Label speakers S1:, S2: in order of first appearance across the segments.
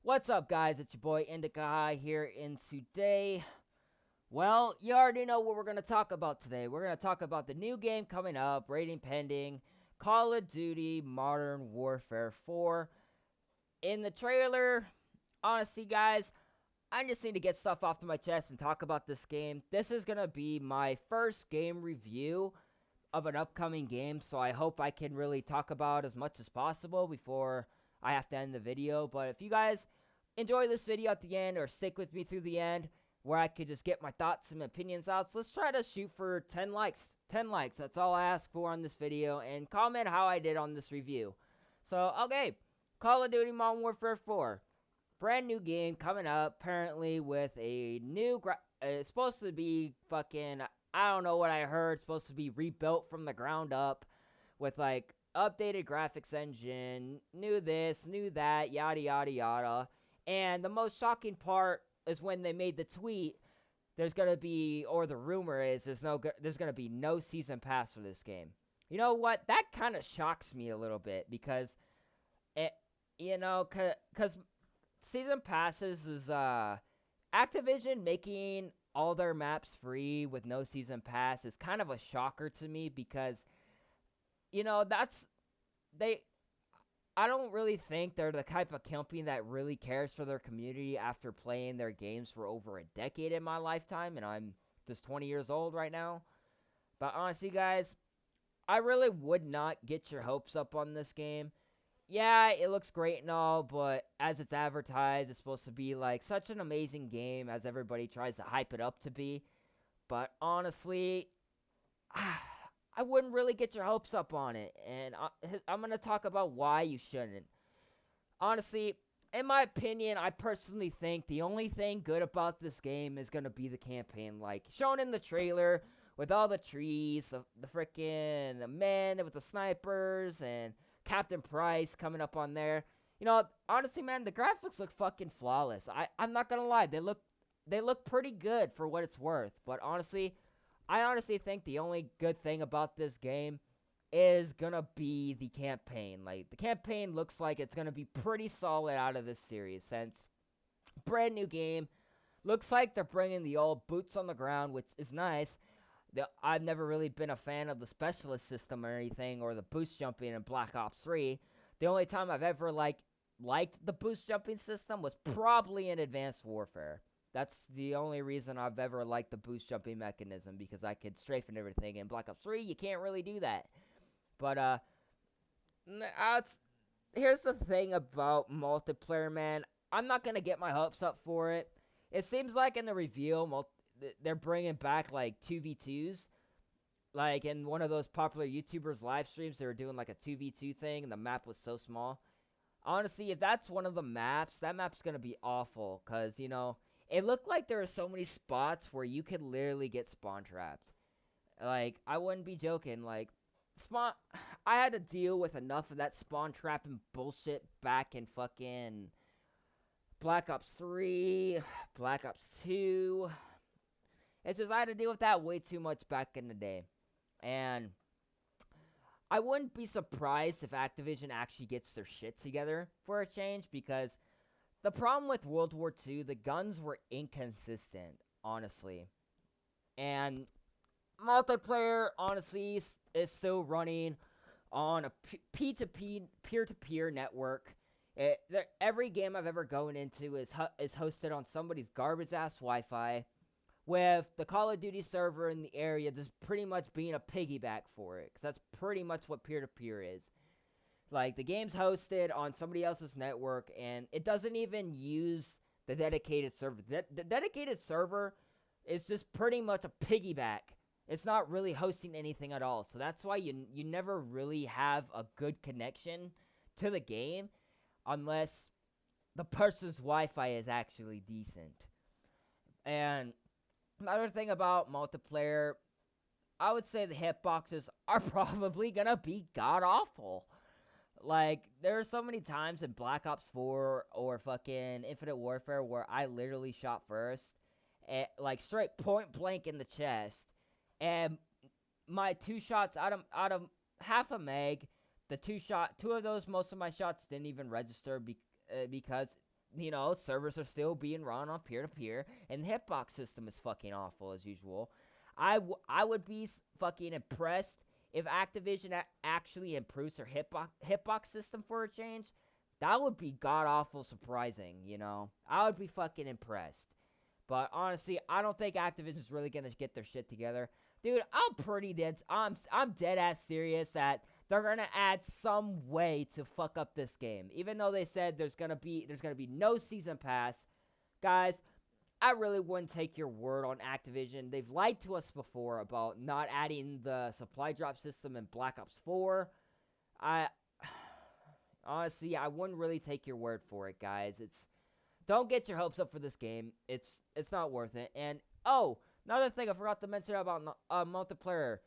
S1: What's up, guys? It's your boy Indica here, and today, well, you already know what we're going to talk about today. We're going to talk about the new game coming up, rating pending, Call of Duty Modern Warfare 4. In the trailer, honestly, guys, I just need to get stuff off to my chest and talk about this game. This is going to be my first game review of an upcoming game, so I hope I can really talk about as much as possible before I have to end the video. But if you guys enjoy this video at the end or stick with me through the end where I could just get my thoughts and opinions out, so let's try to shoot for 10 likes. 10 likes, that's all I ask for on this video, and comment how I did on this review. So, okay, Call of Duty Modern Warfare 4. Brand new game coming up, apparently with a new, it's supposed to be fucking, I don't know what I heard, it's supposed to be rebuilt from the ground up with like updated graphics engine, new this, new that, yada yada yada. And the most shocking part is when they made the tweet, there's gonna be, or the rumor is, there's gonna be no season pass for this game. You know what? That kind of shocks me a little bit because cause season passes is Activision making all their maps free with no season pass is kind of a shocker to me because I don't really think they're the type of company that really cares for their community after playing their games for over a decade in my lifetime, and I'm just 20 years old right now. But honestly, guys, I really would not get your hopes up on this game. Yeah, it looks great and all, but as it's advertised, it's supposed to be like such an amazing game as everybody tries to hype it up to be. But honestly, I wouldn't really get your hopes up on it, and I'm going to talk about why you shouldn't. Honestly, in my opinion, I personally think the only thing good about this game is going to be the campaign, like shown in the trailer with all the trees, the freaking men with the snipers, and Captain Price coming up on there. Honestly, man, the graphics look fucking flawless. I'm not going to lie, they look pretty good for what it's worth, but I honestly think the only good thing about this game is gonna be the campaign. Like, the campaign looks like it's gonna be pretty solid out of this series since brand new game. Looks like they're bringing the old boots on the ground, which is nice. I've never really been a fan of the specialist system or anything, or the boost jumping in Black Ops 3. The only time I've ever liked the boost jumping system was probably in Advanced Warfare. That's the only reason I've ever liked the boost jumping mechanism, because I could strafe and everything. In Black Ops 3, you can't really do that. But, here's the thing about multiplayer, man. I'm not going to get my hopes up for it. It seems like in the reveal, they're bringing back, like, 2v2s. Like, in one of those popular YouTubers' live streams, they were doing, like, a 2v2 thing, and the map was so small. Honestly, if that's one of the maps, that map's going to be awful, because, it looked like there were so many spots where you could literally get spawn trapped. Like, I wouldn't be joking. Like, I had to deal with enough of that spawn trapping bullshit back in fucking Black Ops 3, Black Ops 2. It's just I had to deal with that way too much back in the day. And I wouldn't be surprised if Activision actually gets their shit together for a change, because the problem with World War II, the guns were inconsistent, honestly. And multiplayer, honestly, is still running on a P2P, peer-to-peer network. Every game I've ever gone into is hosted on somebody's garbage-ass Wi-Fi, with the Call of Duty server in the area just pretty much being a piggyback for it, because that's pretty much what peer-to-peer is. Like, the game's hosted on somebody else's network, and it doesn't even use the dedicated server. The dedicated server is just pretty much a piggyback. It's not really hosting anything at all. So that's why you never really have a good connection to the game unless the person's Wi-Fi is actually decent. And another thing about multiplayer, I would say the hitboxes are probably gonna be god-awful. Like, there are so many times in Black Ops 4 or fucking Infinite Warfare where I literally shot first, like straight point blank in the chest, and my two shots out of half a meg, two of those, most of my shots didn't even register because servers are still being run on peer-to-peer, and the hitbox system is fucking awful as usual. I would be fucking impressed if Activision actually improves their hitbox system for a change. That would be god-awful surprising. I would be fucking impressed. But honestly, I don't think Activision's really gonna get their shit together. Dude, I'm dead ass serious that they're gonna add some way to fuck up this game. Even though they said there's gonna be no season pass. Guys, I really wouldn't take your word on Activision. They've lied to us before about not adding the supply drop system in Black Ops 4. Honestly, I wouldn't really take your word for it, guys. Don't get your hopes up for this game. It's not worth it. And another thing I forgot to mention about multiplayer.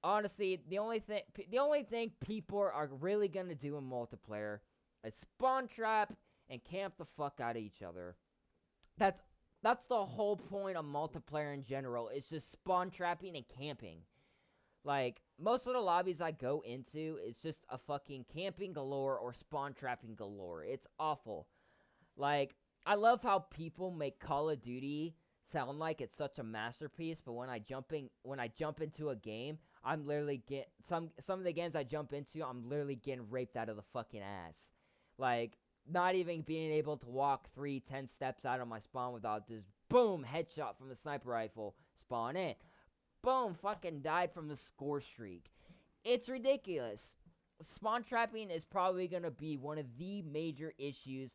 S1: Honestly, the only thing people are really gonna do in multiplayer is spawn trap and camp the fuck out of each other. That's the whole point of multiplayer in general. It's just spawn trapping and camping. Like, most of the lobbies I go into, it's just a fucking camping galore or spawn trapping galore. It's awful. Like, I love how people make Call of Duty sound like it's such a masterpiece, but when I jump into a game, I'm literally some of the games I jump into, I'm literally getting raped out of the fucking ass. Like, not even being able to walk 10 steps out of my spawn without just boom, headshot from the sniper rifle, spawn in. Boom, fucking died from the score streak. It's ridiculous. Spawn trapping is probably going to be one of the major issues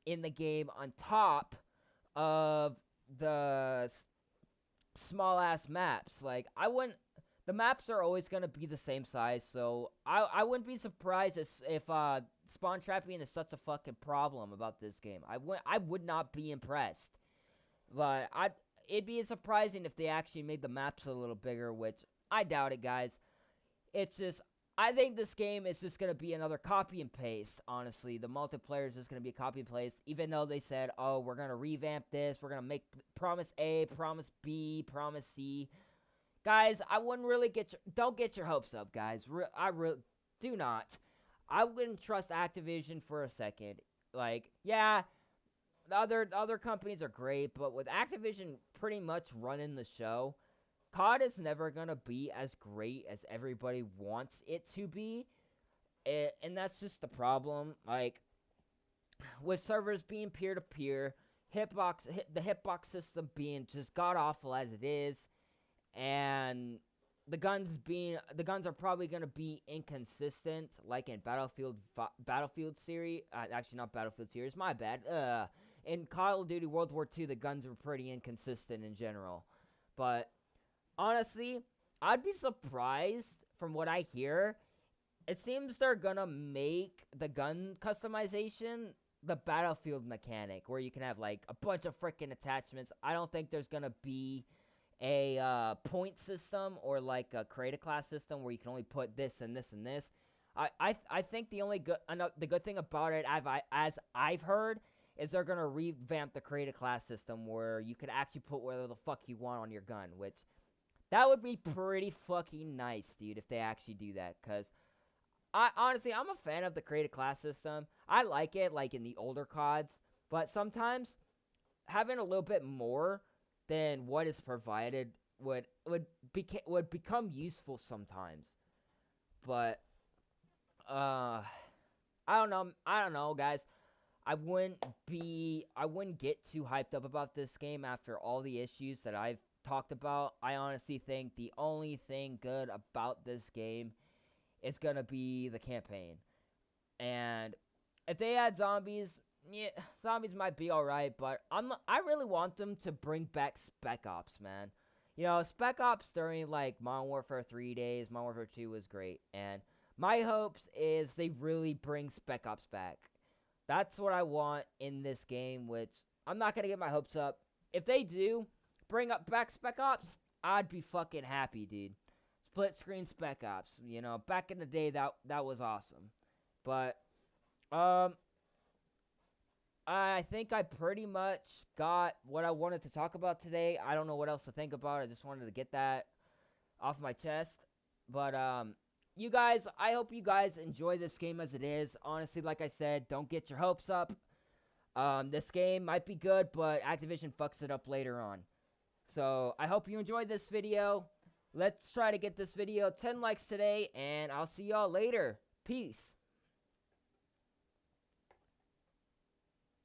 S1: in the game on top of the small ass maps. Like, the maps are always going to be the same size, so I wouldn't be surprised if spawn trapping is such a fucking problem about this game. I would not be impressed. But it'd be surprising if they actually made the maps a little bigger, which I doubt it, guys. It's just, I think this game is just going to be another copy and paste, honestly. The multiplayer is just going to be a copy and paste, even though they said, we're going to revamp this, we're going to make promise A, promise B, promise C. Guys, I wouldn't really don't get your hopes up, guys. Do not. I wouldn't trust Activision for a second. Like, yeah, the other companies are great, but with Activision pretty much running the show, COD is never going to be as great as everybody wants it to be. And that's just the problem. Like, with servers being peer-to-peer, the hitbox system being just god-awful as it is, and the guns are probably going to be inconsistent, like in Battlefield series. Actually, not Battlefield series, my bad. In Call of Duty World War II, the guns were pretty inconsistent in general. But honestly, I'd be surprised from what I hear. It seems they're gonna make the gun customization the Battlefield mechanic, where you can have like a bunch of freaking attachments. I don't think there's gonna be a point system or like a create a class system where you can only put this and this and this. I think the good thing about it, as I've heard, is they're gonna revamp the create a class system where you could actually put whatever the fuck you want on your gun, which that would be pretty fucking nice, dude, if they actually do that. Cause honestly, I'm a fan of the create a class system. I like it, like in the older CODs, but sometimes having a little bit more than what is provided would become useful sometimes. But I don't know, guys. I wouldn't get too hyped up about this game after all the issues that I've talked about. I honestly think the only thing good about this game is gonna be the campaign. And if they add zombies, yeah, zombies might be alright, but I really want them to bring back Spec Ops, man. Spec Ops during like Modern Warfare 3 days, Modern Warfare 2 was great, and my hopes is they really bring Spec Ops back. That's what I want in this game, which I'm not gonna get my hopes up. If they do bring back Spec Ops, I'd be fucking happy, dude. Split screen Spec Ops, back in the day, that was awesome. But I think I pretty much got what I wanted to talk about today. I don't know what else to think about. I just wanted to get that off my chest. But you guys, I hope you guys enjoy this game as it is. Honestly, like I said, don't get your hopes up. This game might be good, but Activision fucks it up later on. So I hope you enjoyed this video. Let's try to get this video 10 likes today, and I'll see y'all later. Peace.